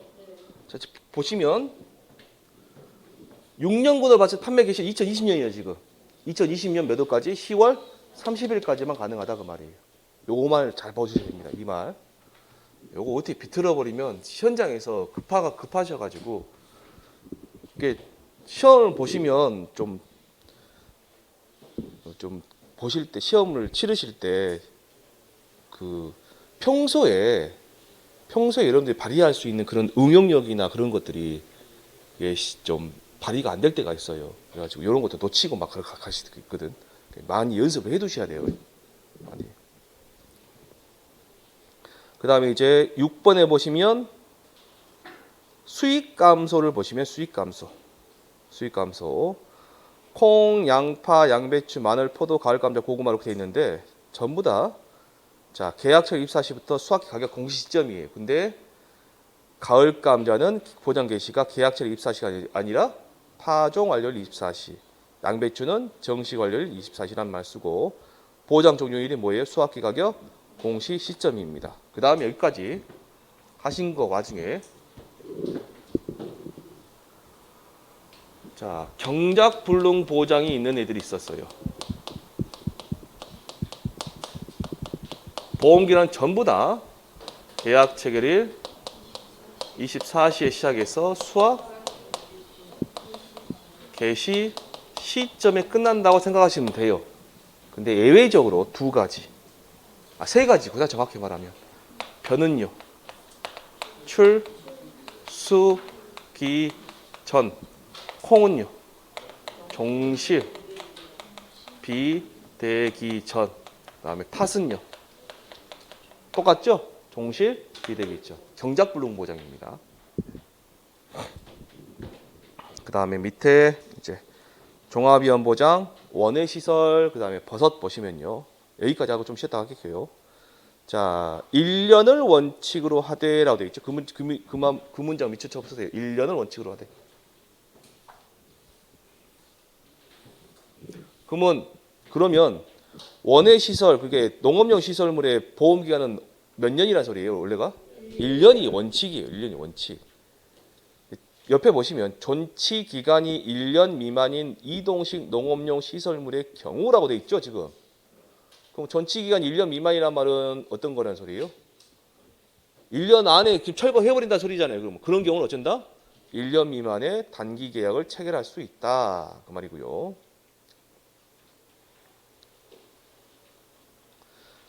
자, 보시면 6년근을 봤을 때 판매 개시 2020년이에요 지금. 2020년 몇 월까지? 10월 30일까지만 가능하다 그 말이에요. 요거 말 잘 봐주셔야 됩니다. 이 말. 요거 어떻게 비틀어 버리면 현장에서 급하셔가지고 이게 시험을 보시면 좀 보실 때 시험을 치르실 때 그 평소에 여러분들이 발휘할 수 있는 그런 응용력이나 그런 것들이 좀 발휘가 안 될 때가 있어요. 그래가지고 이런 것도 놓치고 막 갈 수도 있거든. 많이 연습을 해두셔야 돼요. 많이. 그 다음에 이제 6번에 보시면 수익 감소를 보시면 수익 감소. 콩, 양파, 양배추, 마늘, 포도, 가을 감자, 고구마 이렇게 돼 있는데 전부 다 자, 계약철 입사 시부터 수확기 가격 공시 시점이에요. 근데 가을 감자는 보장 개시가 계약철 입사 시간이 아니라 파종 완료일 24시. 양배추는 정식 완료일 24시란 말 쓰고 보장 종료일이 뭐예요? 수확기 가격 공시 시점입니다. 그 다음에 여기까지 하신 거 와중에 자, 경작 불능 보장이 있는 애들이 있었어요. 보험기간 전부 다 계약 체결일 24시에 시작해서 수확 개시 시점에 끝난다고 생각하시면 돼요. 근데 예외적으로 세 가지, 보다 정확히 말하면 변은요, 출수기 전, 콩은요, 종실 비대기 전, 그다음에 팥은요, 똑같죠? 종실 비대기 전, 경작불능 보장입니다. 그다음에 밑에 이제 종합위험 보장, 원예 시설, 그다음에 버섯 보시면요. 여기까지 하고 좀 쉬었다 할게요. 자, 1년을 원칙으로 하되라고 되어 있죠. 그 문장 밑줄 쳐보세요. 1년을 원칙으로 하되. 그러면 원예 시설, 그게 농업용 시설물의 보험 기간은 몇 년이란 소리예요, 원래가? 1년이 원칙이에요. 1년이 원칙. 옆에 보시면 존치 기간이 1년 미만인 이동식 농업용 시설물의 경우라고 돼 있죠, 지금. 그럼 존치 기간 1년 미만이란 말은 어떤 거라는 소리예요? 1년 안에 철거해 버린다는 소리잖아요. 그럼 그런 경우는 어쩐다? 1년 미만의 단기 계약을 체결할 수 있다. 그 말이고요.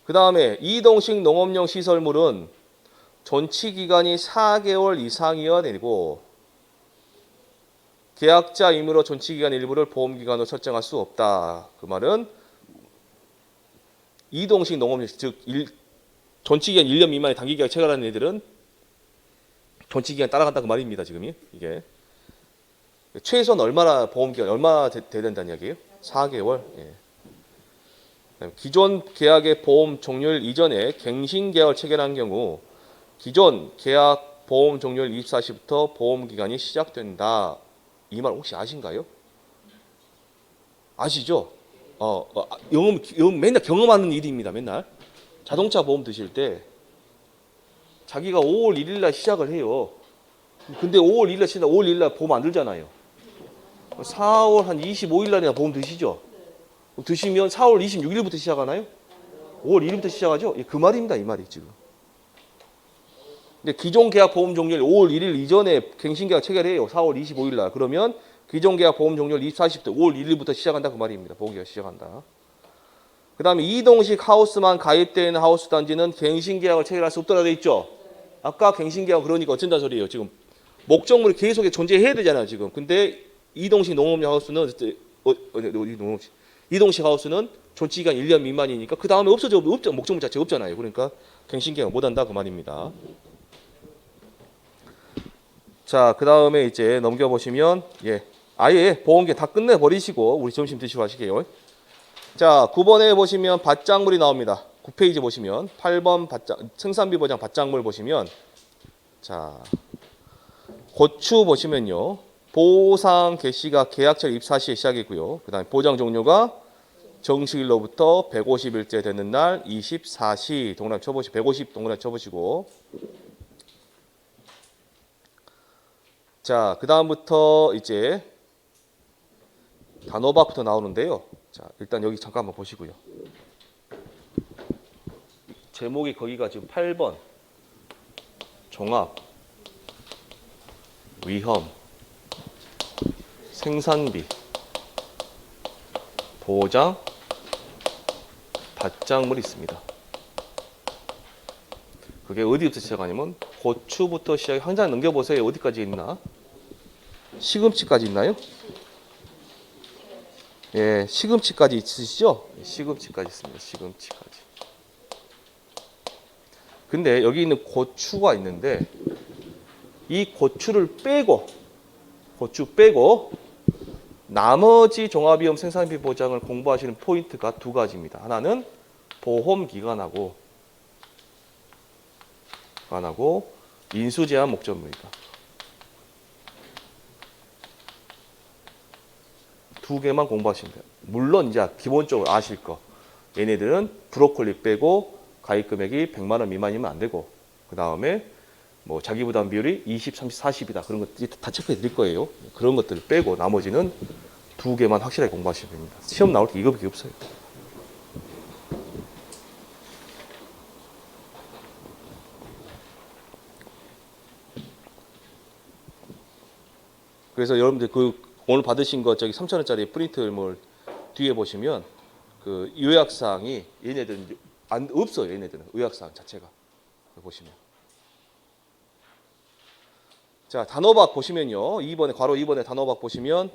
그 다음에 이동식 농업용 시설물은 존치 기간이 4개월 이상이어야 되고 계약자 임의로 존치 기간 일부를 보험 기간으로 설정할 수 없다. 그 말은 이동식 농업용 즉 존치 기간 1년 미만의 단기 계약 체결하는 애들은 존치 기간 따라간다 그 말입니다. 지금이 이게 최소한 얼마나 보험 기간 얼마나 돼야 된다는 이야기예요? 4개월. 예. 기존 계약의 보험 종료일 이전에 갱신 계약을 체결한 경우 기존 계약 보험 종료일 24시부터 보험 기간이 시작된다. 이 말 혹시 아신가요? 아시죠? 맨날 경험하는 일입니다. 맨날 자동차 보험 드실 때 자기가 5월 1일 날 시작을 해요. 근데 5월 1일 날 시작, 5월 1일 날 보험 안 들잖아요. 4월 한 25일 날이나 보험 드시죠? 드시면 4월 26일부터 시작하나요? 5월 1일부터 시작하죠? 예, 그 말입니다. 이 말이 지금. 근데 기존 계약 보험 종료일 5월 1일 이전에 갱신 계약 체결해요. 4월 25일 날. 그러면 기존 계약 보험 종료일 24시부터 5월 1일부터 시작한다 그 말입니다. 보험 계약 시작한다. 그 다음에 이동식 하우스만 가입되어 하우스 단지는 갱신 계약을 체결할 수 없다고 되어 있죠. 아까 갱신 계약 그러니까 어쩐다 소리예요. 지금 목적물이 계속 존재해야 되잖아요. 지금. 근데 이동식 농업용 하우스는 이동식 하우스는 존치 기간 1년 미만이니까 그 다음에 없죠. 목적물 자체가 없잖아요. 그러니까 갱신 계약 못 한다 그 말입니다. 자, 그 다음에 이제 넘겨보시면, 아예 보험계 다 끝내버리시고, 우리 점심 드시고 하시게요. 자, 9번에 보시면 밭작물이 나옵니다. 9페이지 보시면 8번 생산비 보장 밭작물 보시면 자, 고추 보시면요. 보상 개시가 계약철 입사 시의 시작이고요. 그 다음에 보장 종료가 정식일로부터 150일째 되는 날 24시 동그라미 쳐보시고 150 동그라미 쳐보시고 자, 그 다음부터 이제 단호박부터 나오는데요. 자, 일단 여기 잠깐만 보시고요. 제목이 거기가 지금 8번 종합 위험 생산비 보장 밭작물이 있습니다. 그게 어디부터 시작하냐면 고추부터 시작해. 한 장 넘겨보세요. 어디까지 있나? 시금치까지 있나요? 예, 시금치까지 있으시죠? 시금치까지 있습니다. 시금치까지. 근데 여기 있는 고추가 있는데 이 고추를 빼고 고추 빼고 나머지 종합위험 생산비 보장을 공부하시는 포인트가 두 가지입니다. 하나는 보험 기간하고 인수제한 목적물입니다. 두 개만 공부하시면 돼요. 물론 이제 기본적으로 아실 거. 얘네들은 브로콜리 빼고 가입 금액이 100만 원 미만이면 안 되고 그 다음에 뭐 자기 부담 비율이 20, 30, 40이다. 그런 것들 다 체크해 드릴 거예요. 그런 것들을 빼고 나머지는 두 개만 확실하게 공부하시면 됩니다. 시험 나올 때 이거밖에 없어요. 그래서 여러분들 그 오늘 받으신 거 저기 3,000원짜리 프린트물 뒤에 보시면 그 요약사항이 얘네들은 없어요. 얘네들은 요약사항 자체가 보시면. 자, 단호박 보시면요. 2번에 괄호 2번에 단호박 보시면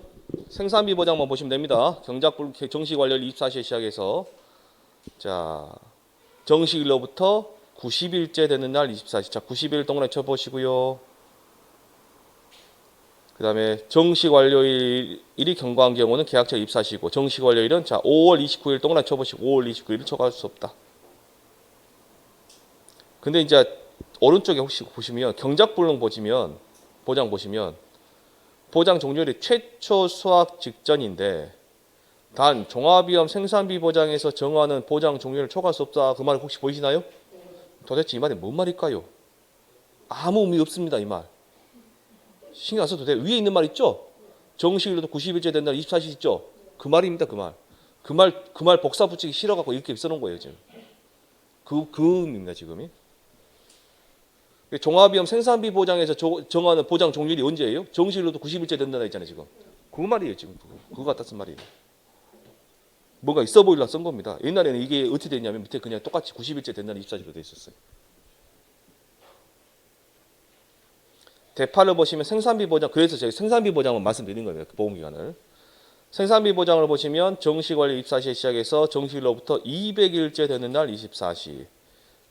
생산비 보장만 보시면 됩니다. 경작불 정식 완료일 24시에 시작해서 자, 정식일로부터 90일째 되는 날 24시. 자, 90일 동그라미 쳐 보시고요. 그다음에 정식 완료일이 경과한 경우는 계약처 입사시고 정식 완료일은 자, 5월 29일 동그라미 쳐 보시고 5월 29일을 초과할 수 없다. 근데 이제 오른쪽에 혹시 보시면 경작불능 보장 보시면 보장 종료일이 최초 수확 직전인데 단 종합위험 생산비 보장에서 정하는 보장 종료를 초과할 수 없다. 그 말 혹시 보이시나요? 도대체 이 말이 뭔 말일까요? 아무 의미 없습니다. 이 말. 신경 안 써도 돼요. 위에 있는 말 있죠? 정식일로도 90일째 된 날 24시 있죠? 그 말입니다. 그 말. 그 말 복사 붙이기 싫어갖고 이렇게 써놓은 거예요. 지금. 그 의미입니다. 지금이. 종합위험 생산비 보장에서 정하는 보장 종료일이 언제예요? 정식일로도 90일째 된다 했잖아요. 지금. 그 말이에요. 지금. 그거 갖다 쓴 말이에요. 뭔가 있어 보이려 쓴 겁니다. 옛날에는 이게 어떻게 됐냐면 밑에 그냥 똑같이 90일째 된다는 24시로 돼 있었어요. 대파를 보시면 생산비 보장, 그래서 제가 생산비 보장은 말씀드린 거예요. 보험기간을. 생산비 보장을 보시면 정식 완료 입사시에 시작해서 정식일로부터 200일째 되는 날 24시.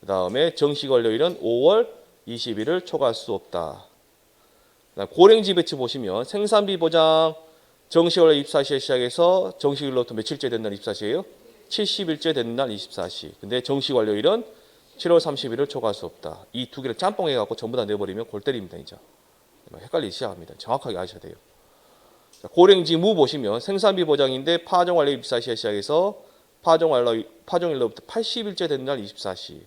그 다음에 정식 완료일은 5월 20일을 초과할 수 없다. 고랭지 배치 보시면 생산비 보장 정식 완료 입사시에 시작해서 정식일로부터 며칠째 되는 날 24시예요? 70일째 되는 날 24시. 근데 정식 완료일은 7월 30일을 초과할 수 없다. 이 두 개를 짬뽕 해갖고 전부 다 내버리면 골 때립니다. 이제. 헷갈리기 시작합니다. 정확하게 아셔야 돼요. 자, 고랭지 무 보시면 생산비 보장인데 파종 완료 24시에 시작해서 파종일로부터 80일째 되는 날 24시.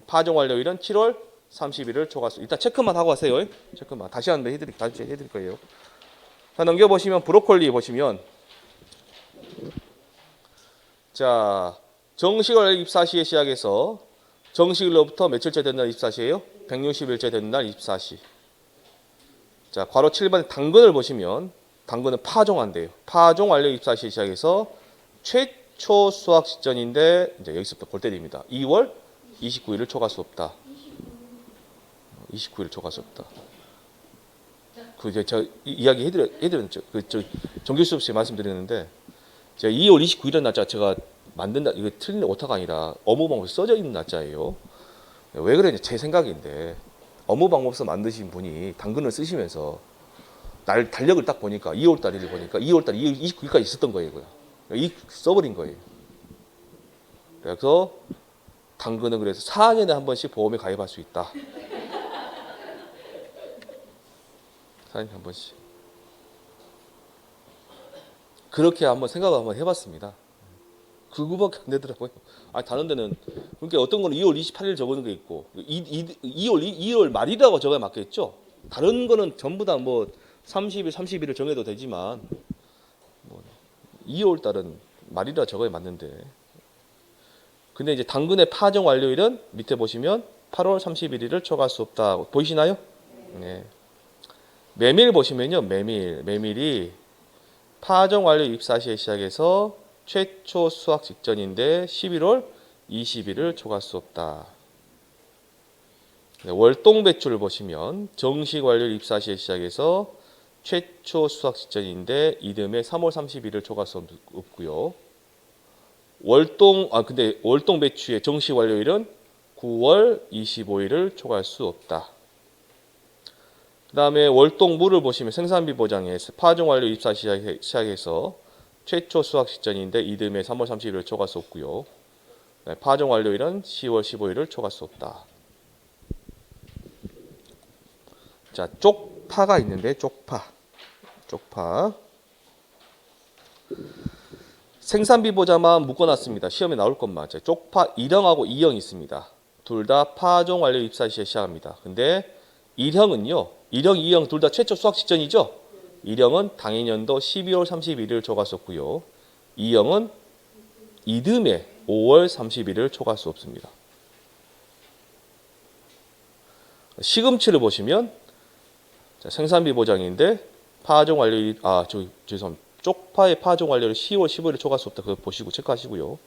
파종 완료일은 7월 30일을 초과할 수. 일단 체크만 하고 하세요. 체크만. 다시 한번 다시 해드릴 거예요. 자, 넘겨보시면 브로콜리 보시면 자, 정식 완료 24시에 시작해서 정식일로부터 며칠째 되는 날 24시예요? 160일째 되는 날 24시. 자, 괄호 7번 당근을 보시면 당근은 파종한대요. 파종 완료 24시에 시작해서 최초 수확 시점인데 이제 여기서부터 골 때립니다. 2월 29일을 초과할 수 없다. 29일을 초과할 수 없다. 저 이야기 해드렸죠. 정규 수업 시에 말씀드렸는데 제가 2월 29일은 날짜 제가 만든다. 이거 틀린 오타가 아니라 업무 방법에 써져 있는 날짜예요. 왜 그랬냐 제 생각인데 업무 방법서 만드신 분이 당근을 쓰시면서 달력을 딱 보니까 2월 달을 보니까 2월 달 29일까지 있었던 거예요. 써버린 거예요. 그래서 당근은 그래서 4년에 한 번씩 보험에 가입할 수 있다. 4년에 한 번씩. 그렇게 한번 생각을 한번 해봤습니다. 그거밖에 안 되더라고요. 아, 다른 데는, 그러니까 어떤 거는 2월 28일 적어놓은 게 있고, 2월 말이라고 적어야 맞겠죠? 다른 거는 전부 다 뭐 30일, 31일 정해도 되지만, 뭐 2월 달은 말이라 적어야 맞는데. 근데 이제 당근의 파종 완료일은 밑에 보시면 8월 31일을 초과할 수 없다. 보이시나요? 네. 메밀 보시면요. 메밀이 파종 완료 입사 시에 시작해서 최초 수확 직전인데 11월 20일을 초과할 수 없다. 월동 배추를 보시면 정식 완료 입사 시에 시작해서 최초 수확 직전인데 이듬해 3월 30일을 초과할 수 없고요. 근데 월동 배추의 정식 완료일은 9월 25일을 초과할 수 없다. 그 다음에 월동물을 보시면 생산비 보장에 파종 완료 입사 시작해서 최초 수확 시점인데 이듬해 3월 30일을 초과할 수 없고요. 파종 완료일은 10월 15일을 초과할 수 없다. 자, 쪽파가 있는데 쪽파. 생산비 보자만 묶어놨습니다. 시험에 나올 것만. 쪽파 1형하고 2형 있습니다. 둘 다 파종 완료 입사 시에 시작합니다. 근데 1형은요. 1형, 2형 둘 다 최초 수확 시점이죠. 1형은 당해년도 12월 31일을 초과할 수 없고요. 2형은 이듬해 5월 31일을 초과할 수 없습니다. 시금치를 보시면 생산비 보장인데 파종 완료일 죄송합니다. 쪽파의 파종 완료를 10월 15일에 초과할 수 없다. 그거 보시고 체크하시고요.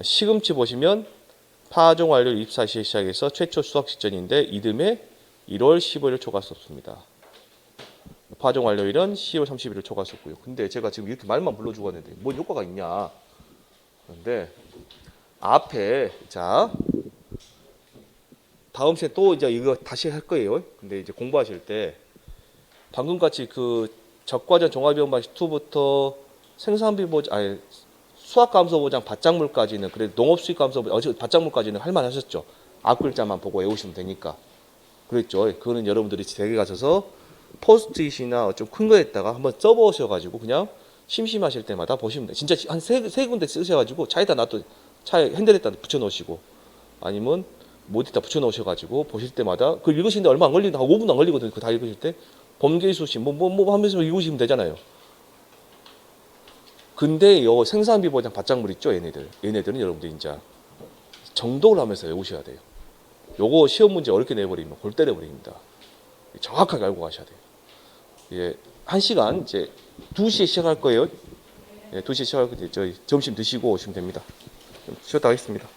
시금치 보시면 파종 완료 입사 시에 시작해서 최초 수확 시점인데 이듬해 1월 15일을 초과할 수 없습니다. 파종 완료일은 10월 30일을 초과할 수 없고요. 근데 제가 지금 이렇게 말만 불러주고 왔는데 뭔 효과가 있냐? 그런데 앞에 다음 시간에 또 이제 이거 다시 할 거예요. 근데 이제 공부하실 때 방금 같이 그 적과전 종합위원반식 2부터 생산비 보장, 수확감소 보장 밭작물까지는 그래도 농업수익감소 밭작물까지는 할 만하셨죠. 앞글자만 보고 외우시면 되니까. 그랬죠. 그거는 여러분들이 댁에 가셔서 포스트잇이나 좀 큰 거에다가 한번 써보셔가지고 그냥 심심하실 때마다 보시면 돼요. 진짜 한 세 군데 쓰셔가지고 차에 핸들에다 붙여놓으시고 아니면 어디다 붙여놓으셔가지고 보실 때마다 그 읽으시는데 얼마 안 걸리는데 한 5분도 안 걸리거든요. 그거 다 읽으실 때 범계수식 뭐 하면서 읽으시면 되잖아요. 근데 요 생산비 보장 밭작물 있죠. 얘네들은 여러분들 이제 정독을 하면서 외우셔야 돼요. 요거 시험 문제 어렵게 내버리면 골 때려버립니다. 정확하게 알고 가셔야 돼요. 예, 1시간 이제 2시에 시작할 거예요. 예, 2시에 시작할 거예요. 저희 점심 드시고 오시면 됩니다. 쉬었다 하겠습니다.